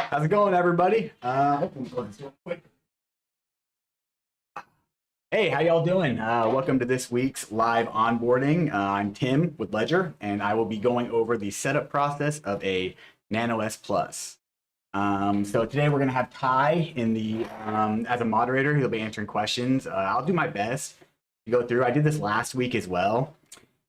How's it going, everybody? Hey, how y'all doing? Welcome to this week's live onboarding. I'm Tim with Ledger, and I will be going over the setup process of a Nano S Plus. So today we're going to have Ty in the as a moderator. He'll be answering questions. I'll do my best to go through. I did this last week as well,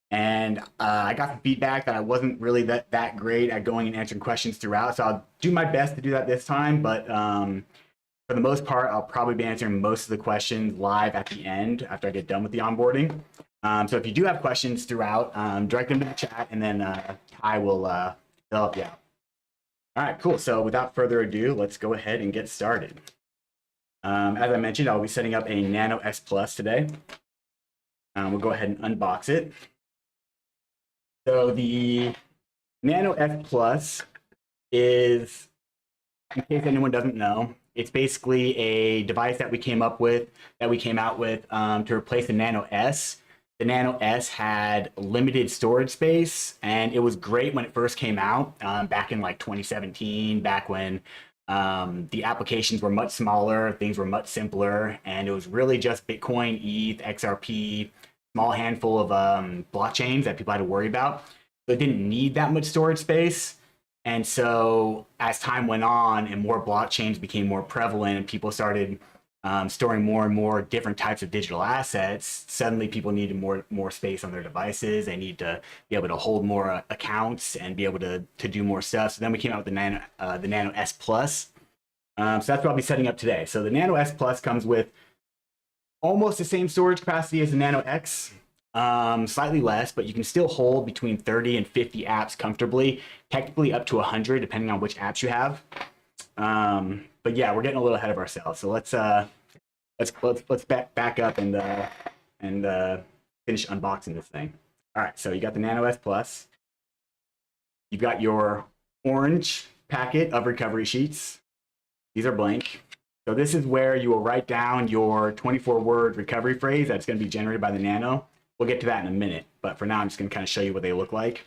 and I got some feedback that I wasn't really that great at going and answering questions throughout. So I'll do my best to do that this time, but for the most part, I'll probably be answering most of the questions live at the end after I get done with the onboarding. So if you do have questions throughout, direct them to the chat, and then I will help you out. All right, cool. So without further ado, let's go ahead and get started. As I mentioned, I'll be setting up a Nano S Plus today. We'll go ahead and unbox it. So the Nano S Plus is, in case anyone doesn't know, it's basically a device that we came out with to replace the Nano S. The Nano S had limited storage space, and it was great when it first came out back in like 2017, back when the applications were much smaller, things were much simpler, and it was really just Bitcoin, ETH, XRP, small handful of blockchains that people had to worry about. So it didn't need that much storage space. And so as time went on and more blockchains became more prevalent and people started storing more and more different types of digital assets, suddenly people needed more space on their devices. They need to be able to hold more accounts and be able to do more stuff. So then we came out with the Nano S Plus. So that's what I'll be setting up today. So the Nano S Plus comes with almost the same storage capacity as the Nano X. Slightly less, but you can still hold between 30 and 50 apps comfortably, technically up to 100 depending on which apps you have. But yeah, we're getting a little ahead of ourselves. So let's back up and finish unboxing this thing. All right, so you got the Nano S Plus. You've got your orange packet of recovery sheets. These are blank. So this is where you will write down your 24-word recovery phrase that's going to be generated by the Nano. We'll get to that in a minute, but for now, I'm just going to kind of show you what they look like.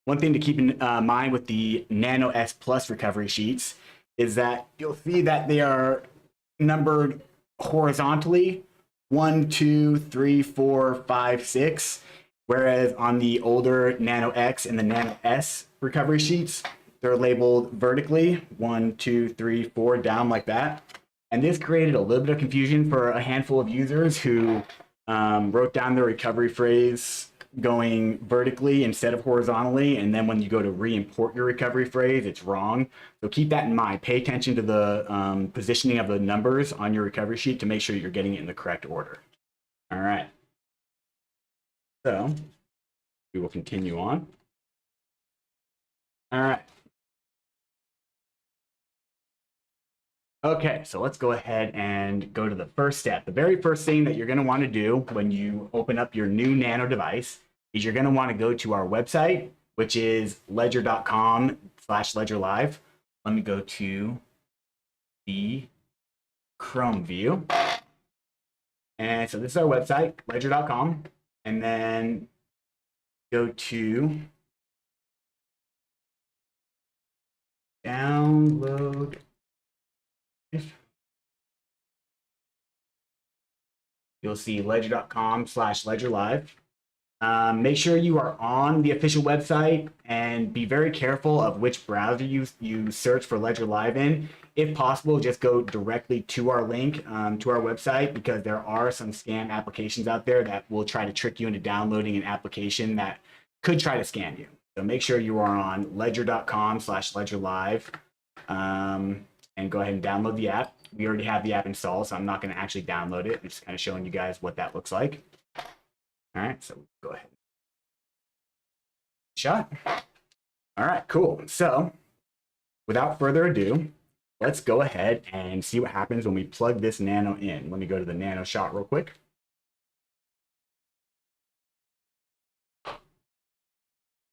One thing to keep in mind with the Nano S Plus recovery sheets is that you'll see that they are numbered horizontally 1, 2, 3, 4, 5, 6, whereas on the older Nano X and the Nano S recovery sheets, they're labeled vertically 1, 2, 3, 4 down like that. And this created a little bit of confusion for a handful of users who wrote down their recovery phrase going vertically instead of horizontally, and then when you go to re-import your recovery phrase, it's wrong. So keep that in mind. Pay attention to the positioning of the numbers on your recovery sheet to make sure you're getting it in the correct order. All right. So we will continue on. All right. Okay, so let's go ahead and go to the first step. The very first thing that you're going to want to do when you open up your new Nano device is you're going to want to go to our website, which is ledger.com/ledgerlive. Let me go to the Chrome view. And so this is our website, ledger.com. And then go to download. You'll see ledger.com/ledgerlive. Make sure you are on the official website and be very careful of which browser you search for Ledger Live in. If possible, just go directly to our link to our website, because there are some scam applications out there that will try to trick you into downloading an application that could try to scam you. So make sure you are on ledger.com/ledgerlive and go ahead and download the app. We already have the app installed, so I'm not going to actually download it. I'm just kind of showing you guys what that looks like. All right, so go ahead. Shot. All right, cool. So without further ado, let's go ahead and see what happens when we plug this Nano in. Let me go to the Nano shot real quick.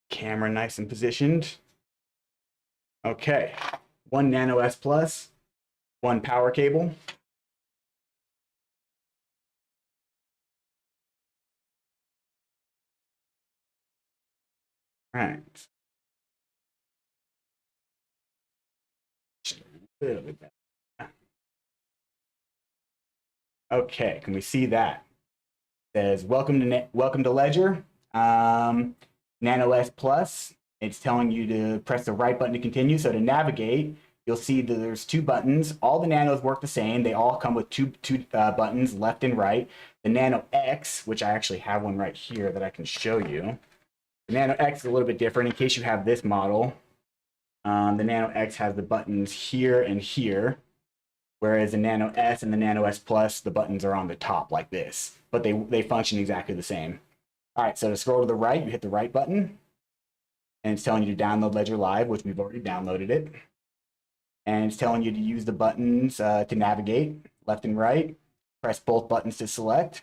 Camera nice and positioned. Okay, one Nano S Plus, one power cable. All right. A little bit better. Okay, can we see that? It says welcome to Ledger, Nano S Plus. It's telling you to press the right button to continue. So to navigate, you'll see that there's two buttons. All the Nanos work the same. They all come with two buttons, left and right. The Nano X, which I actually have one right here that I can show you. The Nano X is a little bit different in case you have this model. The Nano X has the buttons here and here, whereas the Nano S and the Nano S Plus, the buttons are on the top like this, but they function exactly the same. All right, so to scroll to the right, you hit the right button, and it's telling you to download Ledger Live, which we've already downloaded it. And it's telling you to use the buttons to navigate left and right. Press both buttons to select.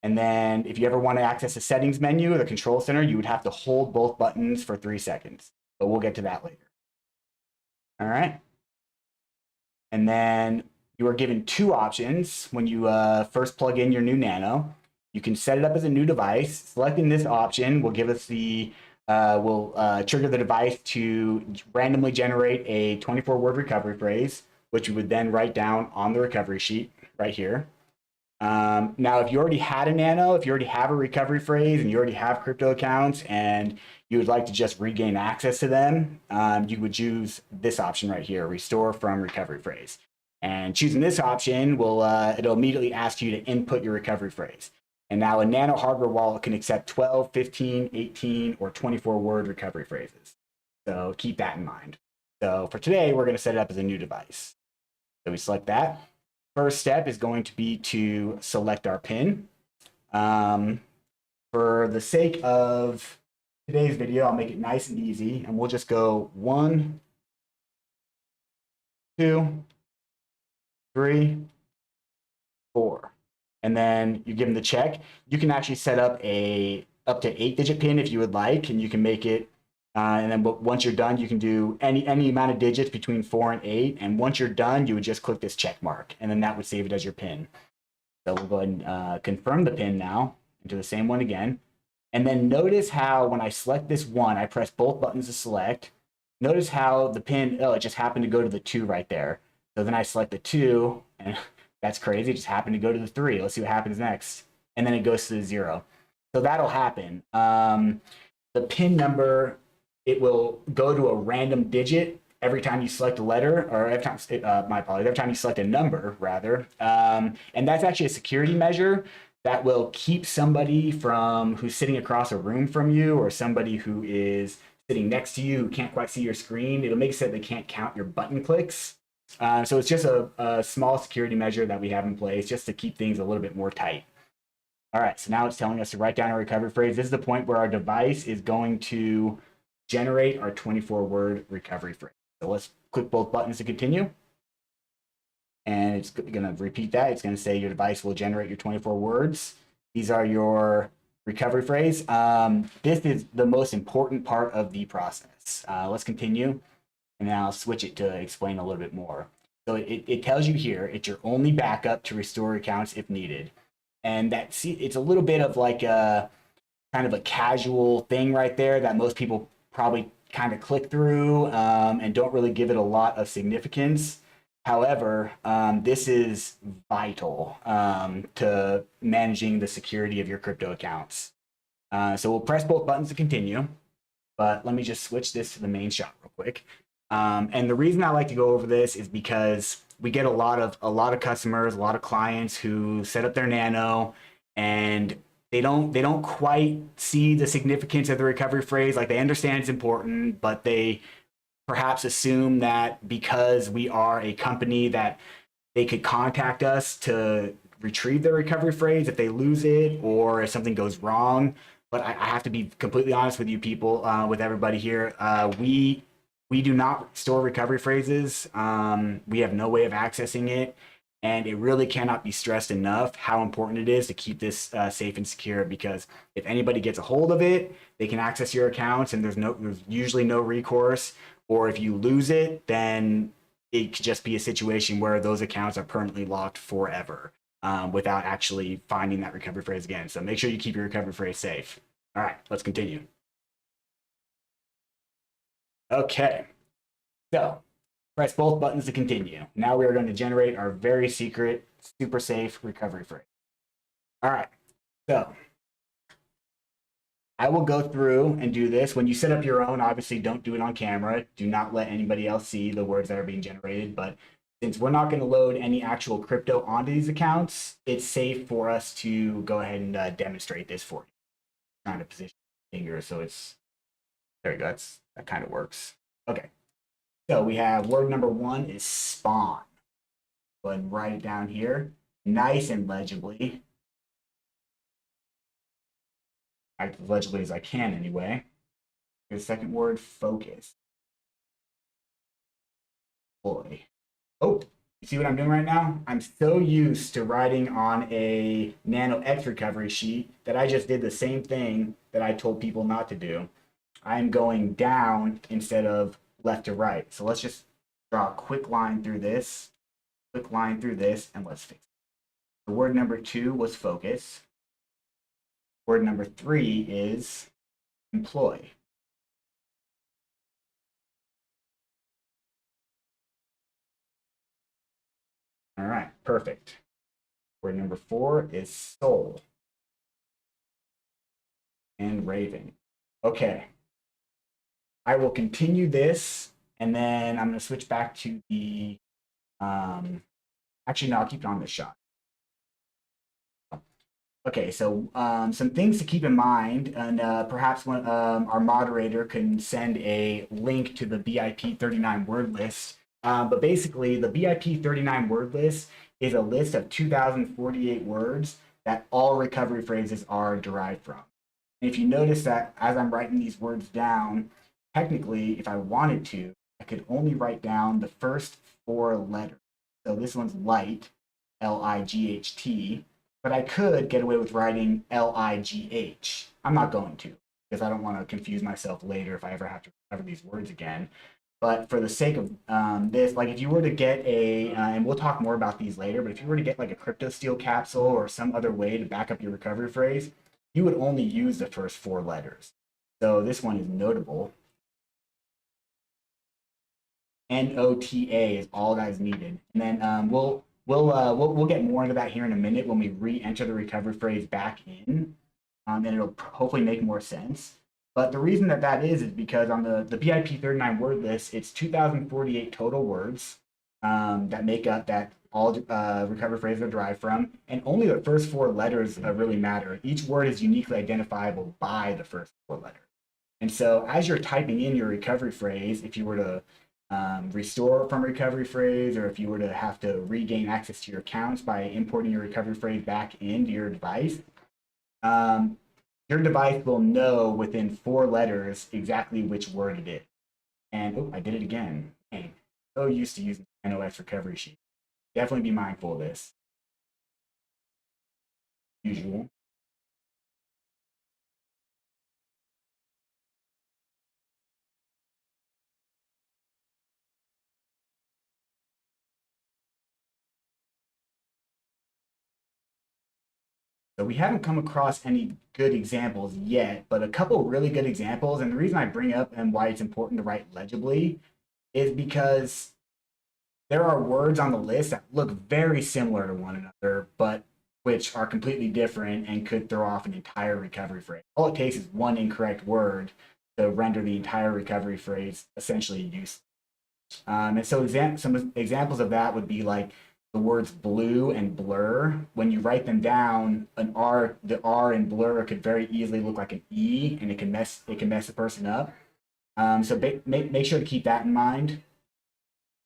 And then if you ever want to access the settings menu or the control center, you would have to hold both buttons for 3 seconds. But we'll get to that later. All right. And then you are given two options when you first plug in your new Nano. You can set it up as a new device. Selecting this option will give us the trigger the device to randomly generate a 24-word recovery phrase, which you would then write down on the recovery sheet right here. Now, if you already had a Nano, if you already have a recovery phrase and you already have crypto accounts and you would like to just regain access to them, you would choose this option right here, restore from recovery phrase. And choosing this option will it'll immediately ask you to input your recovery phrase. And now a Nano hardware wallet can accept 12, 15, 18, or 24-word recovery phrases. So keep that in mind. So for today, we're going to set it up as a new device. So we select that. First step is going to be to select our PIN. For the sake of today's video, I'll make it nice and easy, and we'll just go 1, 2, 3, 4. And then you give them the check. You can actually set up a up to 8-digit PIN if you would like, and you can make it. And then once you're done, you can do any amount of digits between 4 and 8. And once you're done, you would just click this check mark, and then that would save it as your PIN. So we'll go ahead and confirm the PIN now into the same one again. And then notice how when I select this one, I press both buttons to select. Notice how the PIN, it just happened to go to the 2 right there. So then I select the 2, and that's crazy. It just happened to go to the 3. Let's see what happens next. And then it goes to the 0. So that'll happen. The PIN number, it will go to a random digit every time you select a letter, or every time, every time you select a number, rather. And that's actually a security measure that will keep somebody from who's sitting across a room from you, or somebody who is sitting next to you who can't quite see your screen. It'll make it so they can't count your button clicks. So it's just a small security measure that we have in place just to keep things a little bit more tight. All right, so now it's telling us to write down our recovery phrase. This is the point where our device is going to generate our 24-word recovery phrase. So let's click both buttons to continue. And it's going to repeat that. It's going to say your device will generate your 24 words. These are your recovery phrase. This is the most important part of the process. Let's continue. And then I'll switch it to explain a little bit more. So it tells you here, it's your only backup to restore accounts if needed. And it's a little bit of like a kind of a casual thing right there that most people probably kind of click through and don't really give it a lot of significance. However, this is vital to managing the security of your crypto accounts. So we'll press both buttons to continue, but let me just switch this to the main shot real quick. And the reason I like to go over this is because we get a lot of customers, a lot of clients who set up their Nano and they don't quite see the significance of the recovery phrase. Like, they understand it's important, but they perhaps assume that because we are a company that they could contact us to retrieve their recovery phrase if they lose it or if something goes wrong. But I have to be completely honest with you people, with everybody here. We do not store recovery phrases. We have no way of accessing it. And it really cannot be stressed enough how important it is to keep this safe and secure, because if anybody gets a hold of it, they can access your accounts and there's usually no recourse. Or if you lose it, then it could just be a situation where those accounts are permanently locked forever without actually finding that recovery phrase again. So make sure you keep your recovery phrase safe. All right, let's continue. Okay, so Press both buttons to continue. Now we are going to generate our very secret, super safe recovery phrase. All right, so I will go through and do this. When you set up your own, obviously don't do it on camera. Do not let anybody else see the words that are being generated. But since we're not going to load any actual crypto onto these accounts, it's safe for us to go ahead and demonstrate this for you. I'm trying to position the finger so it's, there you go, that kind of works. Okay, so we have word number 1 is spawn. Go ahead and write it down here, nice and legibly. As legibly as I can anyway. The second word, focus. Boy. Oh, you see what I'm doing right now? I'm so used to writing on a Nano X recovery sheet that I just did the same thing that I told people not to do. I'm going down instead of left to right. So let's just draw a quick line through this, and let's fix it. The word number 2 was focus. Word number 3 is employ. All right, perfect. Word number 4 is soul. And raven. Okay. I will continue this, and then I'm going to switch back to the, actually, no, I'll keep it on this shot. Okay, so some things to keep in mind, and perhaps when our moderator can send a link to the BIP 39 word list. But basically, the BIP 39 word list is a list of 2,048 words that all recovery phrases are derived from. And if you notice that as I'm writing these words down, technically, if I wanted to, I could only write down the first 4 letters. So this one's light, L-I-G-H-T. But I could get away with writing L-I-G-H. I'm not going to, because I don't want to confuse myself later if I ever have to recover these words again. But for the sake of this, like if you were to get a, and we'll talk more about these later, but if you were to get like a crypto steel capsule or some other way to back up your recovery phrase, you would only use the first 4 letters. So this one is notable. N-O-T-A is all that is needed. And then we'll get more into that here in a minute when we re-enter the recovery phrase back in, and it'll hopefully make more sense. But the reason that is because on the BIP 39 word list, it's 2,048 total words that make up that all recovery phrases are derived from, and only the first 4 letters really matter. Each word is uniquely identifiable by the first 4 letters. And so as you're typing in your recovery phrase, if you were to restore from recovery phrase, or if you were to have to regain access to your accounts by importing your recovery phrase back into your device, your device will know within 4 letters exactly which word it is. And oh, I did it again. Dang, so used to using NOS recovery sheet. Definitely be mindful of this. Usual. So we haven't come across any good examples yet, but a couple really good examples. And the reason I bring up and why it's important to write legibly is because there are words on the list that look very similar to one another, but which are completely different and could throw off an entire recovery phrase. All it takes is one incorrect word to render the entire recovery phrase essentially useless. And so some examples of that would be like the words blue and blur. When you write them down, the R in blur could very easily look like an E, and it can mess a person up. So make sure to keep that in mind.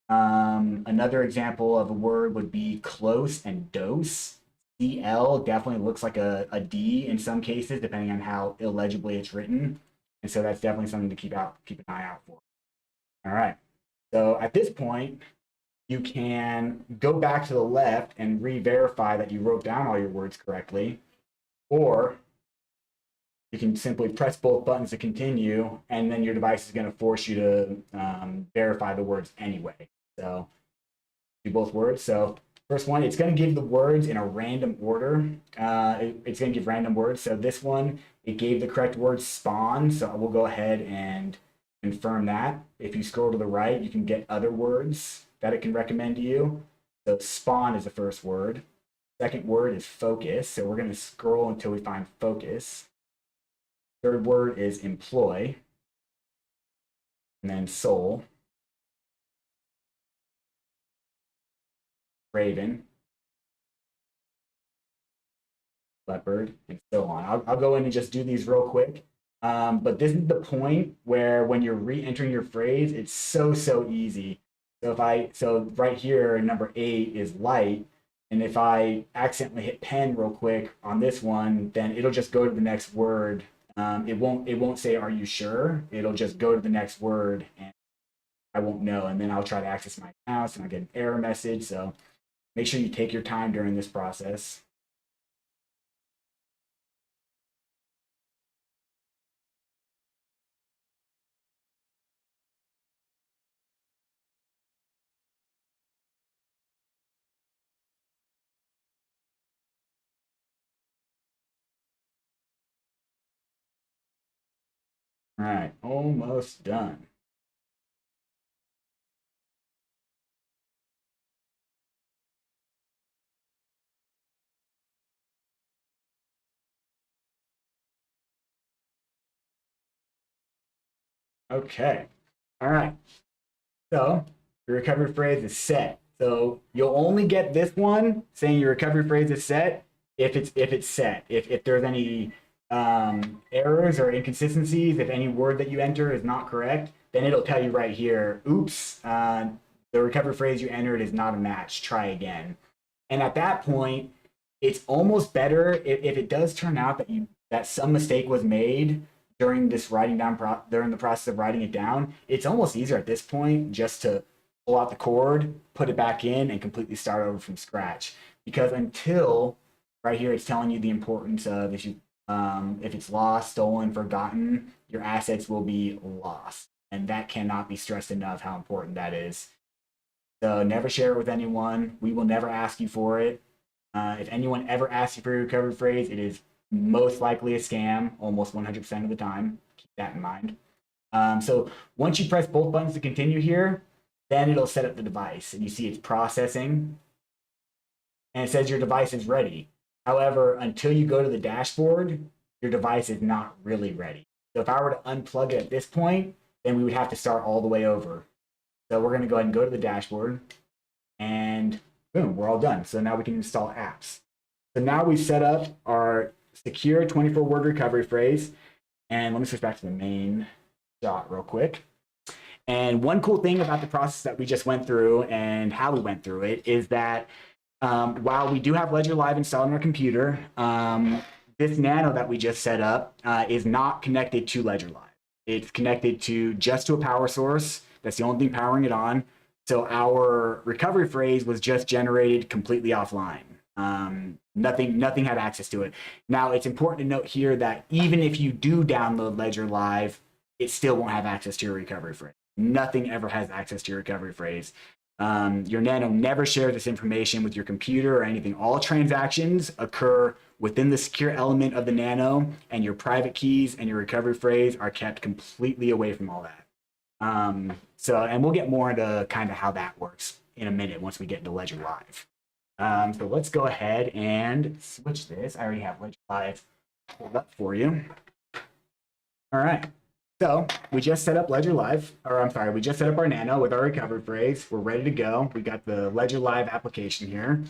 Another example of a word would be close and dose. CL definitely looks like a D in some cases, depending on how illegibly it's written. And so that's definitely something to keep an eye out for. All right. So at this point, you can go back to the left and re-verify that you wrote down all your words correctly, or you can simply press both buttons to continue, and then your device is going to force you to verify the words anyway. So do both words. So first one, it's going to give the words in a random order. It's going to give random words. So this one, it gave the correct word spawn. So we'll go ahead and confirm that. If you scroll to the right, you can get other words that it can recommend to you. So spawn is the first word. Second word is focus. So we're going to scroll until we find focus. Third word is employ. And then soul. Raven. Leopard, and so on. I'll go in and just do these real quick. But this is the point where when you're re-entering your phrase, it's so easy. So right here, number 8 is light. And if I accidentally hit pen real quick on this one, then it'll just go to the next word. It won't say, are you sure? It'll just go to the next word and I won't know. And then I'll try to access my accounts and I'll get an error message. So make sure you take your time during this process. All right, almost done. Okay. All right. So your recovery phrase is set. So you'll only get this one saying your recovery phrase is set if it's set. If there's any errors or inconsistencies, if any word that you enter is not correct, then it'll tell you right here, oops, the recovery phrase you entered is not a match. Try again. And at that point, it's almost better if it does turn out that some mistake was made during this writing down during the process of writing it down. It's almost easier at this point just to pull out the cord, put it back in, and completely start over from scratch. Because until right here, it's telling you the importance of if it's lost, stolen, forgotten, your assets will be lost, and that cannot be stressed enough how important that is. So never share it with anyone. We will never ask you for it. If anyone ever asks you for your recovery phrase, it is most likely a scam, almost 100% of the time. Keep that in mind. So once you press both buttons to continue here, then it'll set up the device. And you see it's processing. And it says your device is ready. However, until you go to the dashboard, your device is not really ready. So if I were to unplug it at this point, then we would have to start all the way over. So we're going to go ahead and go to the dashboard. And boom, we're all done. So now we can install apps. So now we've set up our secure 24-word recovery phrase. And let me switch back to the main shot real quick. And one cool thing about the process that we just went through and how we went through it is that while we do have Ledger Live installed on our computer, this Nano that we just set up is not connected to Ledger Live. It's connected just to a power source. That's the only thing powering it on. So our recovery phrase was just generated completely offline. Nothing had access to it. Now, it's important to note here that even if you do download Ledger Live, it still won't have access to your recovery phrase. Nothing ever has access to your recovery phrase. Your Nano never shares this information with your computer or anything. All transactions occur within the secure element of the Nano, and your private keys and your recovery phrase are kept completely away from all that. And we'll get more into kind of how that works in a minute once we get into Ledger Live. So let's go ahead and switch this. I already have Ledger Live pulled up for you. All right. So we just set up Ledger Live, we just set up our Nano with our recovery phrase. We're ready to go. We got the Ledger Live application here.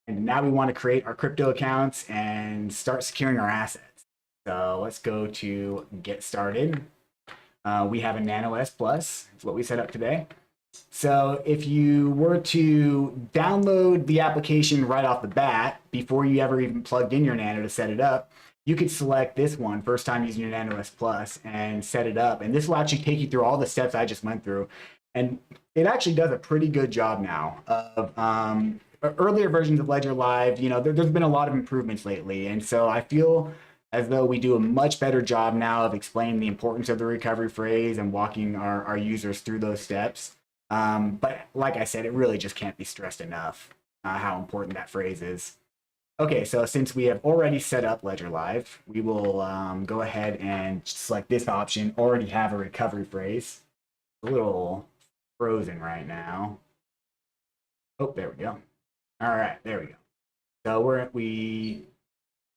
And now we want to create our crypto accounts and start securing our assets. So let's go to get started. We have a Nano S Plus, is what we set up today. So if you were to download the application right off the bat, before you ever even plugged in your Nano to set it up, you could select this one, first time using your Nano S Plus, and set it up. And this will actually take you through all the steps I just went through. And it actually does a pretty good job now of earlier versions of Ledger Live. There's been a lot of improvements lately. And so I feel as though we do a much better job now of explaining the importance of the recovery phrase and walking our users through those steps. But like I said, it really just can't be stressed enough how important that phrase is. Okay, so since we have already set up Ledger Live, we will go ahead and select this option, already have a recovery phrase. A little frozen right now. Oh, there we go. All right, there we go. So we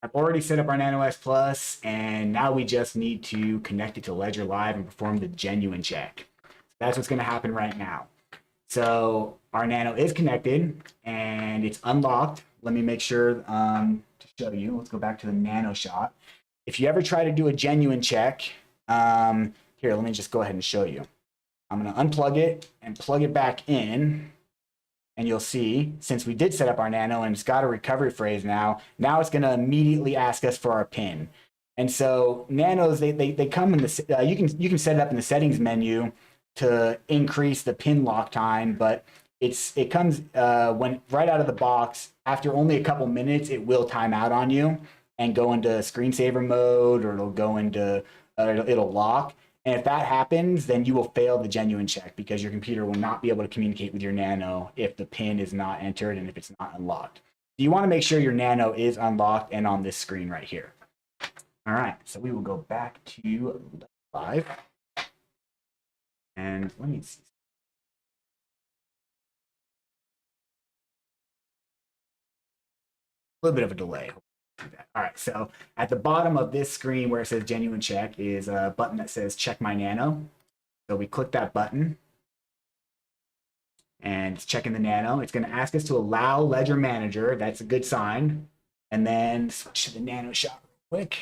have already set up our Nano S Plus, and now we just need to connect it to Ledger Live and perform the genuine check. So that's what's going to happen right now. So our Nano is connected and it's unlocked. Let me make sure to show you. Let's go back to the Nano shot. If you ever try to do a genuine check, here, let me just go ahead and show you. I'm going to unplug it and plug it back in. And you'll see, since we did set up our Nano and it's got a recovery phrase now it's going to immediately ask us for our PIN. And so Nanos, they come in the, you can set it up in the settings menu to increase the PIN lock time, but it comes when right out of the box. After only a couple minutes, it will time out on you and go into screensaver mode, or it'll go into it'll lock. And if that happens, then you will fail the genuine check because your computer will not be able to communicate with your Nano if the PIN is not entered and if it's not unlocked. So you want to make sure your Nano is unlocked and on this screen right here. All right, so we will go back to Live. And let me see. A little bit of a delay. All right, so at the bottom of this screen where it says genuine check is a button that says check my Nano. So we click that button and it's checking the Nano. It's going to ask us to allow Ledger Manager. That's a good sign. And then switch to the Nano shot real quick.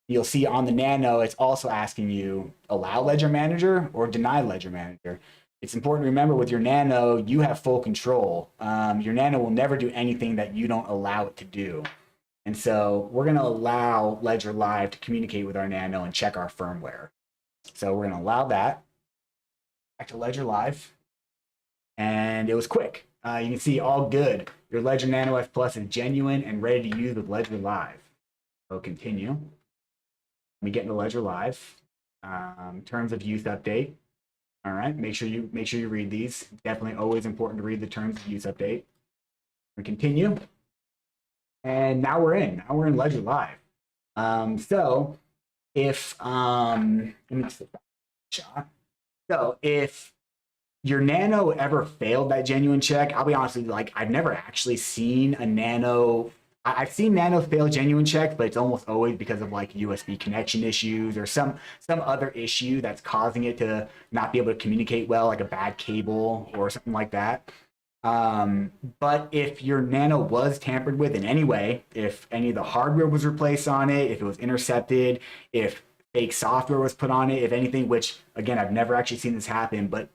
You'll see on the Nano, it's also asking you allow Ledger Manager or deny Ledger Manager. It's important to remember with your Nano, you have full control. Your Nano will never do anything that you don't allow it to do. And so we're going to allow Ledger Live to communicate with our Nano and check our firmware. So we're going to allow that. Back to Ledger Live. And it was quick. You can see all good. Your Ledger Nano F Plus is genuine and ready to use with Ledger Live. So continue. We get into Ledger Live. Terms of use update. All right, make sure you read these. Definitely always important to read the terms of use update. We continue. And now we're in. Now we're in Ledger Live. So if let me just shot. So if your Nano ever failed that genuine check, I'll be honest with you, like I've never actually seen a Nano. I've seen Nano fail genuine checks, but it's almost always because of like USB connection issues or some other issue that's causing it to not be able to communicate well, like a bad cable or something like that. But if your Nano was tampered with in any way, if any of the hardware was replaced on it, if it was intercepted, if fake software was put on it, if anything, which again, I've never actually seen this happen, but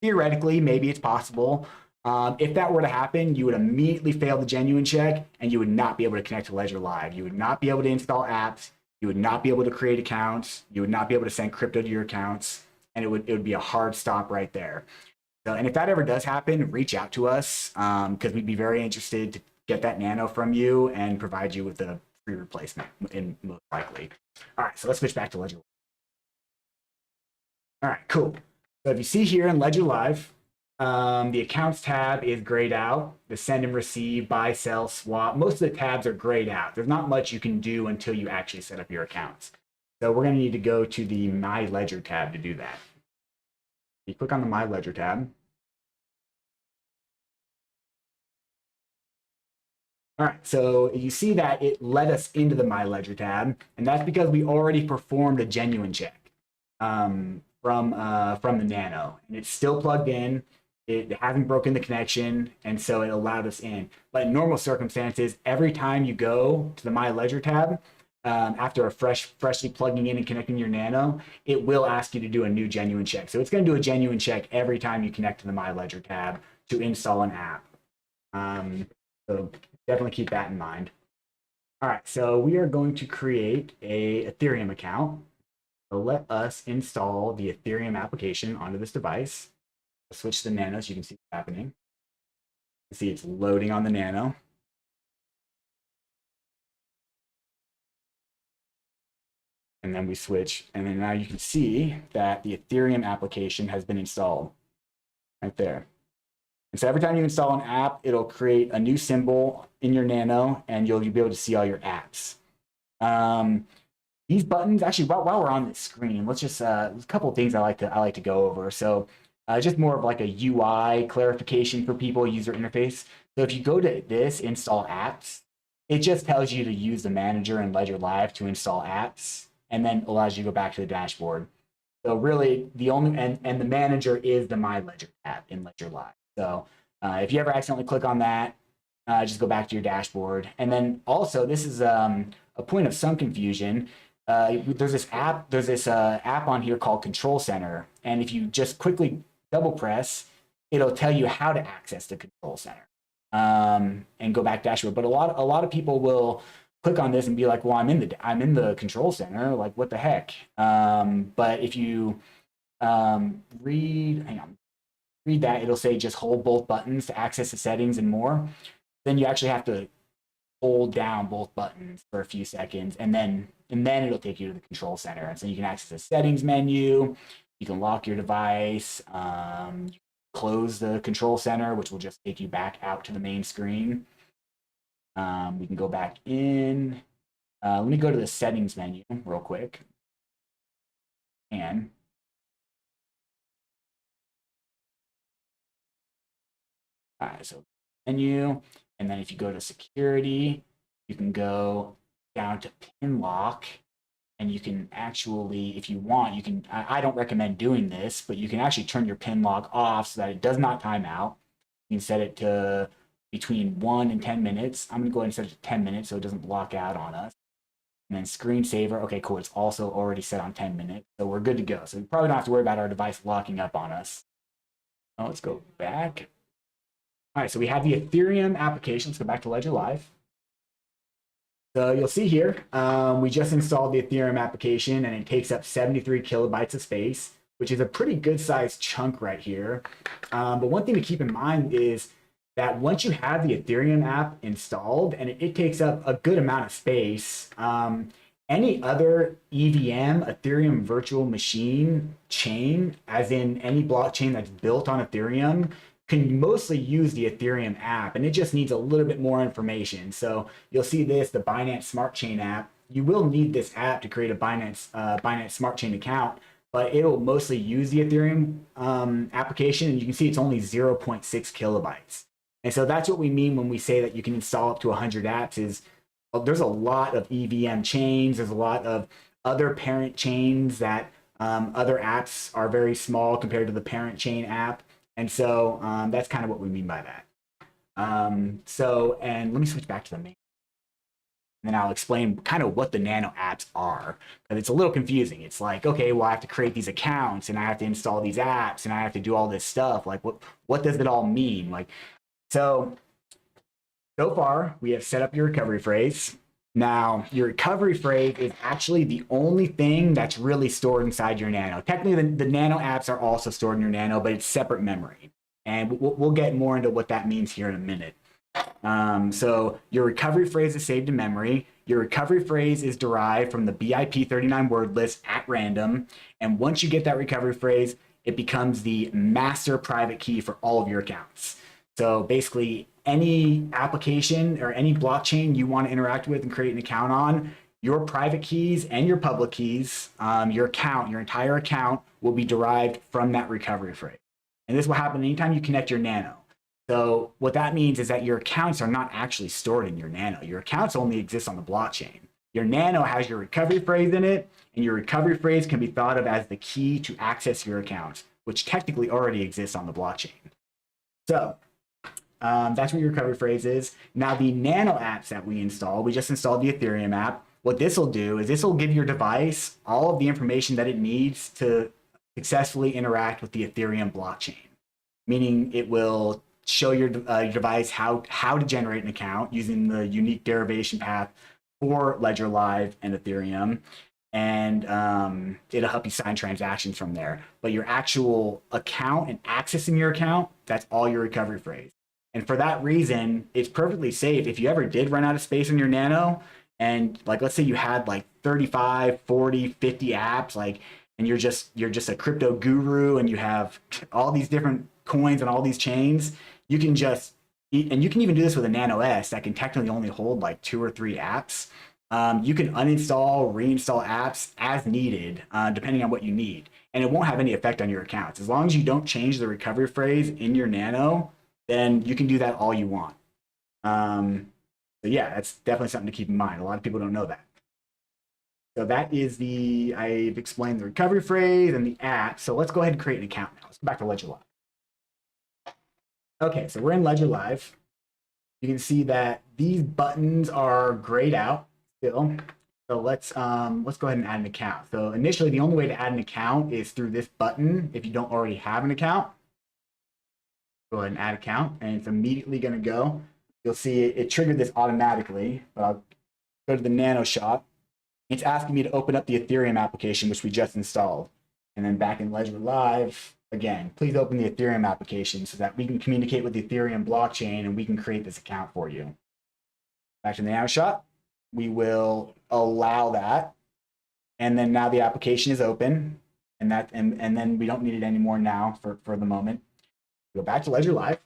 theoretically, maybe it's possible. If that were to happen, you would immediately fail the genuine check and you would not be able to connect to Ledger Live. You would not be able to install apps. You would not be able to create accounts. You would not be able to send crypto to your accounts. And it would be a hard stop right there. So, and if that ever does happen, reach out to us because we'd be very interested to get that Nano from you and provide you with a free replacement, most likely. All right, so let's switch back to Ledger. All right, cool. So if you see here in Ledger Live, the accounts tab is grayed out. The send and receive, buy, sell, swap, most of the tabs are grayed out. There's not much you can do until you actually set up your accounts. So we're going to need to go to the My Ledger tab to do that. You click on the My Ledger tab. All right, so you see that it led us into the My Ledger tab, and that's because we already performed a genuine check from the Nano, and it's still plugged in. It hasn't broken the connection, and so it allowed us in. But in normal circumstances, every time you go to the My Ledger tab, after freshly plugging in and connecting your Nano, it will ask you to do a new genuine check. So it's going to do a genuine check every time you connect to the My Ledger tab to install an app. So definitely keep that in mind. All right, so we are going to create a Ethereum account. So let us install the Ethereum application onto this device. I'll switch to the Nano so you can see what's happening. You see it's loading on the Nano. And then we switch, and then now you can see that the Ethereum application has been installed right there. And so every time you install an app, it'll create a new symbol in your Nano, and you'll be able to see all your apps. These buttons, actually, while we're on this screen, let's just there's a couple of things I like to go over. So just more of like a UI clarification for people, user interface. So if you go to this install apps, it just tells you to use the manager in Ledger Live to install apps, and then allows you to go back to the dashboard. So really, the only and the manager is the My Ledger tab in Ledger Live. So if you ever accidentally click on that, just go back to your dashboard. And then also, this is a point of some confusion. There's this app on here called Control Center, and if you just quickly double press, it'll tell you how to access the Control Center and go back dashboard. But a lot of people will click on this and be like, "Well, I'm in the Control Center. Like, what the heck?" But if you read that, it'll say just hold both buttons to access the settings and more. Then you actually have to hold down both buttons for a few seconds, and then it'll take you to the Control Center. And so you can access the settings menu, you can lock your device, you can close the Control Center, which will just take you back out to the main screen. We can go back in. Let me go to the settings menu real quick. And so menu, and then if you go to security, you can go down to pin lock, and you can actually, if you want, you can, I don't recommend doing this, but you can actually turn your pin lock off so that it does not time out. You can set it to between 1 and 10 minutes. I'm gonna go ahead and set it to 10 minutes so it doesn't block out on us. And then screensaver, okay, cool, it's also already set on 10 minutes, so we're good to go. So we probably don't have to worry about our device locking up on us. Now let's go back. All right, so we have the Ethereum application. Let's go back to Ledger Live. So you'll see here, we just installed the Ethereum application, and it takes up 73 kilobytes of space, which is a pretty good sized chunk right here. But one thing to keep in mind is that once you have the Ethereum app installed, and it takes up a good amount of space, any other EVM, Ethereum virtual machine chain, as in any blockchain that's built on Ethereum, can mostly use the Ethereum app, and it just needs a little bit more information. So you'll see this, the Binance Smart Chain app. You will need this app to create a Binance Smart Chain account, but it'll mostly use the Ethereum application, and you can see it's only 0.6 kilobytes. And so that's what we mean when we say that you can install up to 100 apps. Is there's a lot of EVM chains, there's a lot of other parent chains that other apps are very small compared to the parent chain app. And so that's kind of what we mean by that. And let me switch back to the main. And then I'll explain kind of what the Nano apps are, because it's a little confusing. It's like, okay, well, I have to create these accounts, and I have to install these apps, and I have to do all this stuff. Like, what does it all mean? Like, so far, we have set up your recovery phrase. Now, your recovery phrase is actually the only thing that's really stored inside your Nano. Technically, the Nano apps are also stored in your Nano, but it's separate memory. And we'll get more into what that means here in a minute. So your recovery phrase is saved in memory. Your recovery phrase is derived from the BIP 39 word list at random. And once you get that recovery phrase, it becomes the master private key for all of your accounts. So basically, any application or any blockchain you want to interact with and create an account on, your private keys and your public keys, your entire account will be derived from that recovery phrase. And this will happen anytime you connect your Nano. So what that means is that your accounts are not actually stored in your Nano. Your accounts only exist on the blockchain. Your Nano has your recovery phrase in it, and your recovery phrase can be thought of as the key to access your account, which technically already exists on the blockchain. So that's what your recovery phrase is. Now, the Nano apps that we install, we just installed the Ethereum app. What this will do is this will give your device all of the information that it needs to successfully interact with the Ethereum blockchain, meaning it will show your device how to generate an account using the unique derivation path for Ledger Live and Ethereum. And it'll help you sign transactions from there. But your actual account and accessing your account, that's all your recovery phrase. And for that reason, it's perfectly safe. If you ever did run out of space on your Nano, and like, let's say you had like 35, 40, 50 apps, like, and you're just a crypto guru and you have all these different coins and all these chains, you can just, and you can even do this with a Nano S that can technically only hold like 2 or 3 apps. You can uninstall, reinstall apps as needed, depending on what you need. And it won't have any effect on your accounts. As long as you don't change the recovery phrase in your Nano, then you can do that all you want. So yeah, that's definitely something to keep in mind. A lot of people don't know that. So that is I've explained the recovery phrase and the app. So let's go ahead and create an account now. Let's go back to Ledger Live. Okay, so we're in Ledger Live. You can see that these buttons are grayed out still. So let's go ahead and add an account. So initially, the only way to add an account is through this button. If you don't already have an account, go ahead and add account, and it's immediately going to go. You'll see it triggered this automatically, but I'll go to the Nano shop. It's asking me to open up the Ethereum application, which we just installed. And then back in Ledger Live, again, please open the Ethereum application so that we can communicate with the Ethereum blockchain and we can create this account for you. Back to the Nano shop, we will allow that. And then now the application is open, and then we don't need it anymore now for the moment. Go back to Ledger Live.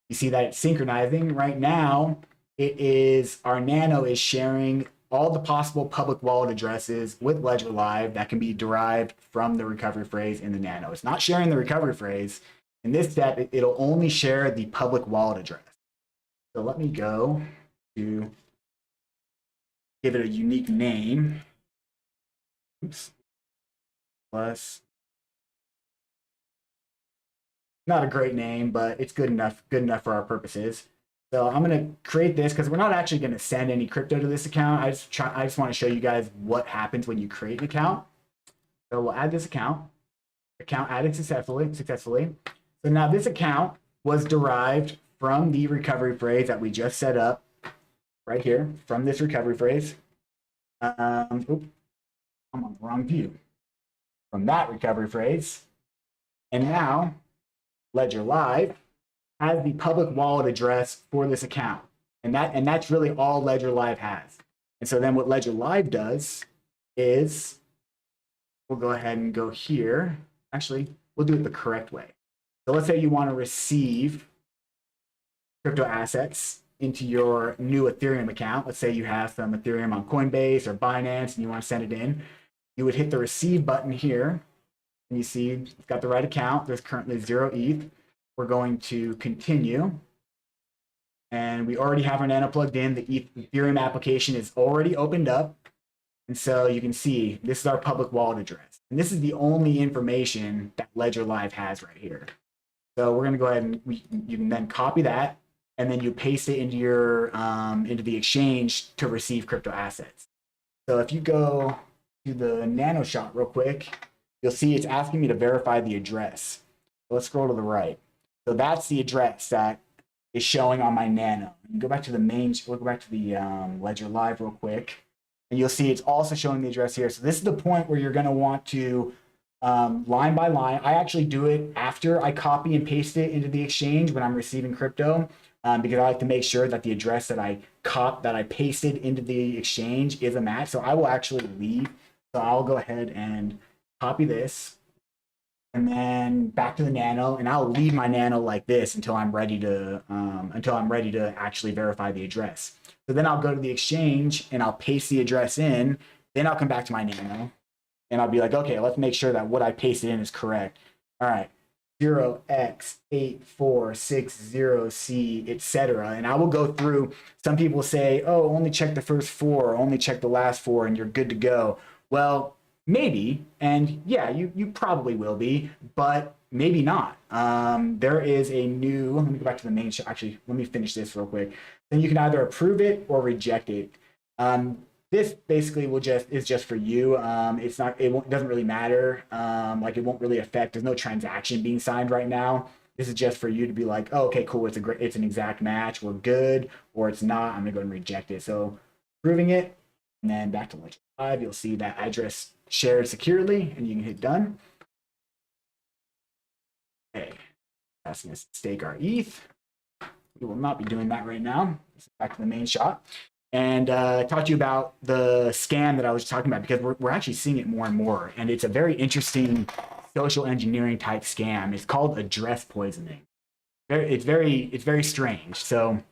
You see that it's synchronizing right now. Our Nano is sharing all the possible public wallet addresses with Ledger Live that can be derived from the recovery phrase in the Nano. It's not sharing the recovery phrase. In this step, it'll only share the public wallet address. So let me go to give it a unique name. Oops. Plus, not a great name, but it's good enough for our purposes. So I'm going to create this because we're not actually going to send any crypto to this account. I just want to show you guys what happens when you create an account. So we'll add this account. Account added successfully. So now this account was derived from the recovery phrase that we just set up right here, from this recovery phrase. I'm on the wrong view. From that recovery phrase. And now Ledger Live has the public wallet address for this account. And that's really all Ledger Live has. And so then what Ledger Live does is, we'll go ahead and go here. Actually, we'll do it the correct way. So let's say you want to receive crypto assets into your new Ethereum account. Let's say you have some Ethereum on Coinbase or Binance and you want to send it in. You would hit the receive button here. And you see it's got the right account. There's currently 0 ETH. We're going to continue. And we already have our Nano plugged in. The Ethereum application is already opened up. And so you can see this is our public wallet address. And this is the only information that Ledger Live has right here. So we're going to go ahead and you can then copy that. And then you paste it into into the exchange to receive crypto assets. So if you go to the Nano shop real quick, you'll see it's asking me to verify the address. So let's scroll to the right. So that's the address that is showing on my Nano. You go back to the we'll go back to the Ledger Live real quick, and you'll see it's also showing the address here. So this is the point where you're going to want to line by line. I actually do it after I copy and paste it into the exchange when I'm receiving crypto, because I like to make sure that the address that I pasted into the exchange is a match. So I will actually leave. So I'll go ahead and copy this. And then back to the Nano, and I'll leave my Nano like this until I'm ready to actually verify the address. So then I'll go to the exchange and I'll paste the address in. Then I'll come back to my Nano, and I'll be like, okay, let's make sure that what I pasted in is correct. All right, 0x8460C, etc. And I will go through. Some people say, oh, only check the first 4, only check the last 4, and you're good to go. Well, maybe, and yeah, you probably will be, but maybe not. There is a new, let me go back to the main show. Actually, let me finish this real quick. Then you can either approve it or reject it. This basically is just for you. It doesn't really matter. Like it won't really affect, there's no transaction being signed right now. This is just for you to be like, oh, okay, cool. It's an exact match. We're good, or it's not. I'm gonna go and reject it. So approving it, and then back to Ledger Live, you'll see that address shared securely, and you can hit done. Okay, that's going to stake our ETH. We will not be doing that right now. Back to the main shop, and talk to you about the scam that I was talking about, because we're actually seeing it more and more, and it's a very interesting social engineering type scam. It's called address poisoning. it's very strange. So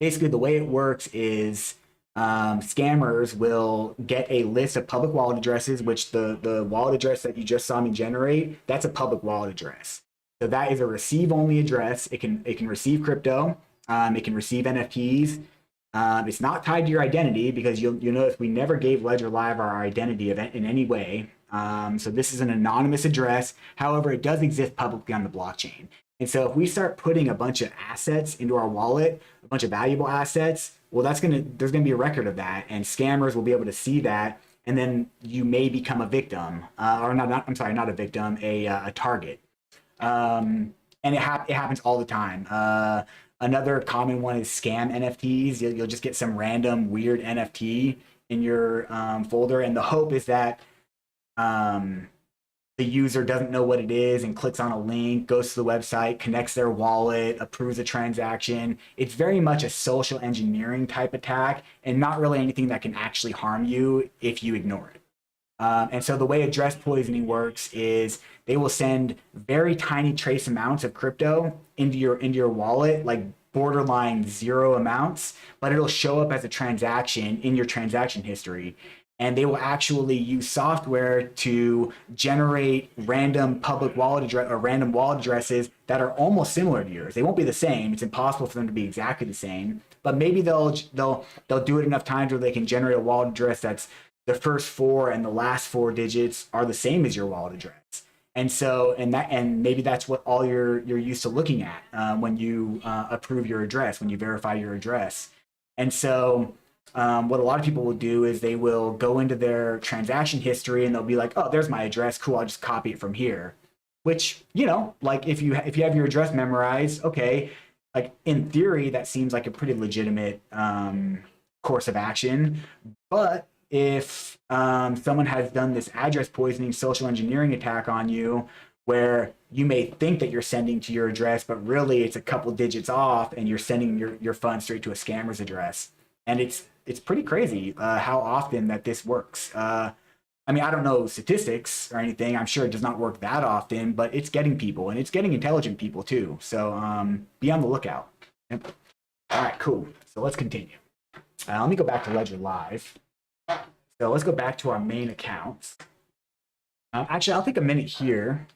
basically, the way it works is scammers will get a list of public wallet addresses, which the wallet address that you just saw me generate, that's a public wallet address. So that is a receive only address. It can receive crypto. It can receive NFTs. It's not tied to your identity because you'll notice we never gave Ledger Live our identity in any way. So this is an anonymous address. However, it does exist publicly on the blockchain. And so if we start putting a bunch of assets into our wallet, a bunch of valuable assets, well, there's gonna be a record of that, and scammers will be able to see that, and then you may become a victim, or I'm sorry, not a victim, a target. And it happens all the time. Another common one is scam NFTs. You'll just get some random weird NFT in your folder, and the hope is that the user doesn't know what it is and clicks on a link, goes to the website, connects their wallet, approves a transaction. It's very much a social engineering type attack and not really anything that can actually harm you if you ignore it. And so the way address poisoning works is they will send very tiny trace amounts of crypto into your wallet, like borderline zero amounts, but it'll show up as a transaction in your transaction history. And they will actually use software to generate random public wallet address or random wallet addresses that are almost similar to yours. They won't be the same. It's impossible for them to be exactly the same. But maybe they'll do it enough times where they can generate a wallet address that's the first four and the last four digits are the same as your wallet address. And so, and maybe that's what all you're used to looking at when you approve your address, when you verify your address. And so, what a lot of people will do is they will go into their transaction history and they'll be like, "Oh, there's my address. Cool, I'll just copy it from here." Which, like if you have your address memorized, okay, like in theory that seems like a pretty legitimate course of action. But if someone has done this address poisoning social engineering attack on you, where you may think that you're sending to your address, but really it's a couple digits off and you're sending your funds straight to a scammer's address. And it's pretty crazy how often that this works. I mean, I don't know statistics or anything. I'm sure it does not work that often, but it's getting people, and it's getting intelligent people too. So be on the lookout. Yep. All right, cool. So let's continue. Let me go back to Ledger Live. So let's go back to our main accounts. Actually, I'll take a minute here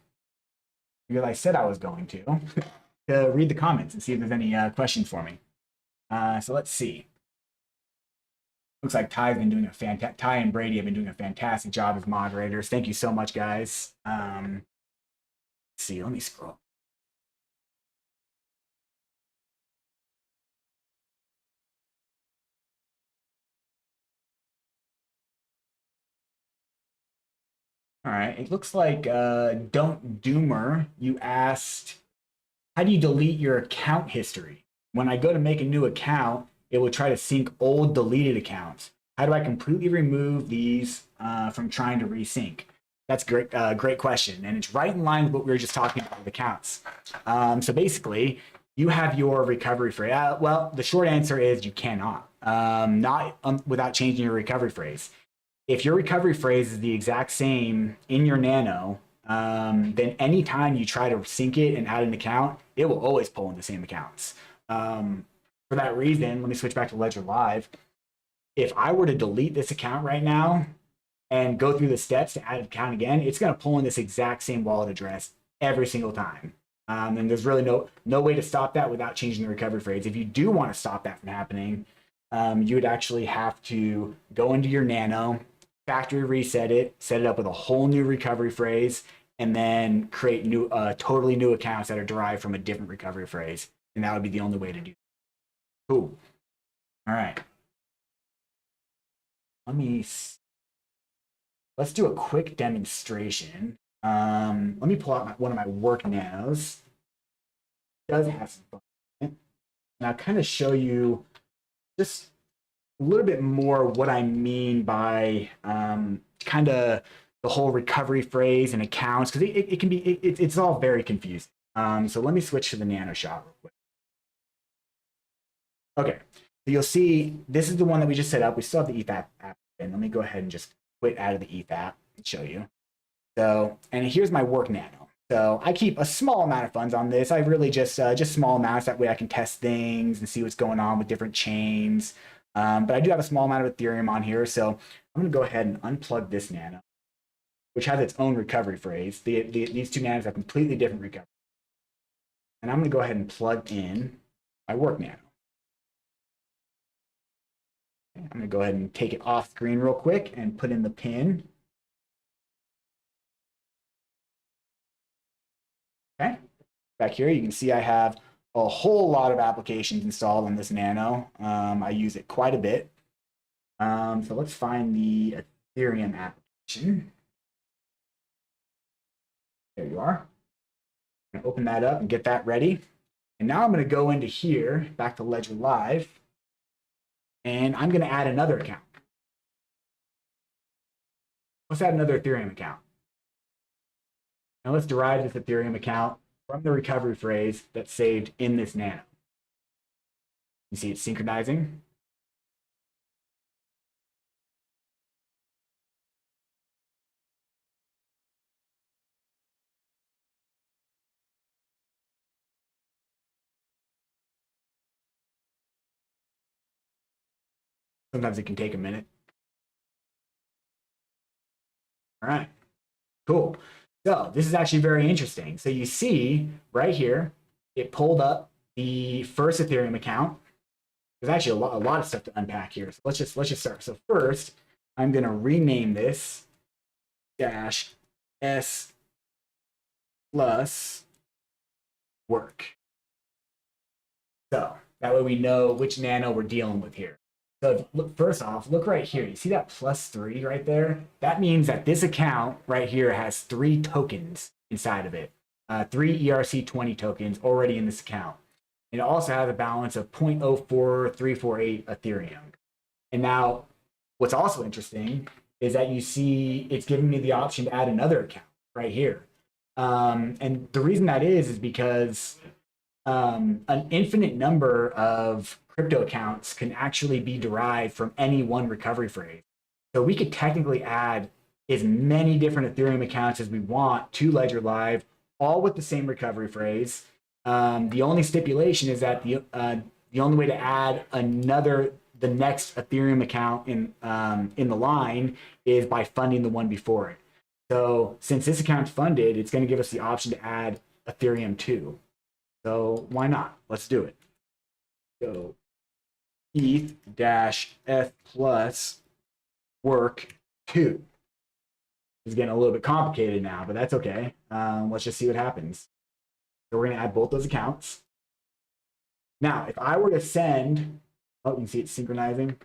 because I said I was going to read the comments and see if there's any questions for me. So let's see. Looks like Ty and Brady have been doing a fantastic job as moderators. Thank you so much, guys. Let's see, let me scroll. All right, it looks like Don't Doomer, you asked, how do you delete your account history? When I go to make a new account, it will try to sync old deleted accounts. How do I completely remove these from trying to resync? That's great, great question, and it's right in line with what we were just talking about with accounts. So basically, you have your recovery phrase. Well, the short answer is you cannot, not without changing your recovery phrase. If your recovery phrase is the exact same in your Nano, then anytime you try to sync it and add an account, it will always pull in the same accounts. For that reason, let me switch back to Ledger Live. If I were to delete this account right now and go through the steps to add an account again, it's going to pull in this exact same wallet address every single time. And there's really no way to stop that without changing the recovery phrase. If you do want to stop that from happening, you would actually have to go into your Nano, factory reset it, set it up with a whole new recovery phrase, and then create totally new accounts that are derived from a different recovery phrase. And that would be the only way to do it. Cool. All right. Let's do a quick demonstration. Let me pull out one of my work Nanos. It does have some fun in it. And I'll kind of show you just a little bit more what I mean by kind of the whole recovery phrase and accounts, because it's all very confusing. So let me switch to the Nano shot real quick. Okay, so you'll see this is the one that we just set up. We still have the ETH app. And let me go ahead and just quit out of the ETH app and show you. So, and here's my work Nano. So I keep a small amount of funds on this. I really just small amounts. That way I can test things and see what's going on with different chains. But I do have a small amount of Ethereum on here. So I'm going to go ahead and unplug this Nano, which has its own recovery phrase. These two Nanos have completely different recovery. And I'm going to go ahead and plug in my work Nano. Okay, I'm going to go ahead and take it off screen real quick and put in the pin. Okay, back here you can see I have a whole lot of applications installed on this Nano. I use it quite a bit. So let's find the Ethereum application. There you are. I'm going to open that up and get that ready. And now I'm going to go into here, back to Ledger Live, and I'm going to add another account. Let's add another Ethereum account. Now let's derive this Ethereum account from the recovery phrase that's saved in this Nano. You see it's synchronizing. Sometimes it can take a minute. All right, cool. So this is actually very interesting. So you see right here, it pulled up the first Ethereum account. There's actually a lot of stuff to unpack here. So let's just start. So first, I'm going to rename this -s plus work. So that way we know which Nano we're dealing with here. So look, first off, look right here. You see that +3 right there? That means that this account right here has 3 tokens inside of it. 3 ERC20 tokens already in this account. It also has a balance of 0.04348 Ethereum. And now what's also interesting is that you see it's giving me the option to add another account right here. And the reason that is because an infinite number of crypto accounts can actually be derived from any one recovery phrase. So we could technically add as many different Ethereum accounts as we want to Ledger Live, all with the same recovery phrase. The only stipulation is that the only way to add the next Ethereum account in the line is by funding the one before it. So since this account's funded, it's going to give us the option to add Ethereum 2. So why not? Let's do it. So ETH-F plus work 2. It's getting a little bit complicated now, but that's okay. Let's just see what happens. So we're going to add both those accounts. Now, if I were to send, oh, you can see it's synchronizing.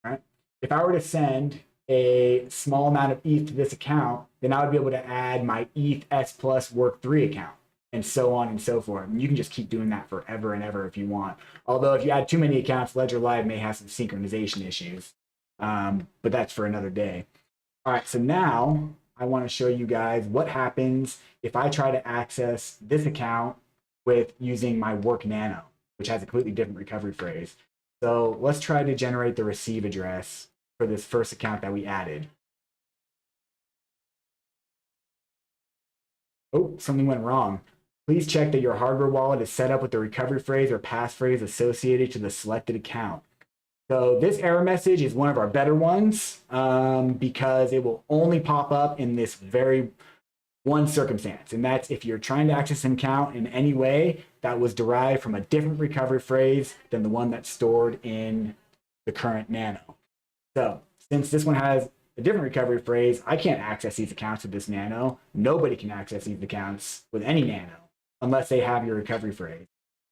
All right. If I were to send a small amount of ETH to this account, then I would be able to add my ETH-S plus work 3 account, and so on and so forth. And you can just keep doing that forever and ever if you want. Although if you add too many accounts, Ledger Live may have some synchronization issues. But that's for another day. All right, so now I want to show you guys what happens if I try to access this account with using my work Nano, which has a completely different recovery phrase. So let's try to generate the receive address for this first account that we added. Oh, something went wrong. Please check that your hardware wallet is set up with the recovery phrase or passphrase associated to the selected account. So this error message is one of our better ones because it will only pop up in this very one circumstance. And that's if you're trying to access an account in any way that was derived from a different recovery phrase than the one that's stored in the current Nano. So since this one has a different recovery phrase, I can't access these accounts with this Nano. Nobody can access these accounts with any Nano unless they have your recovery phrase.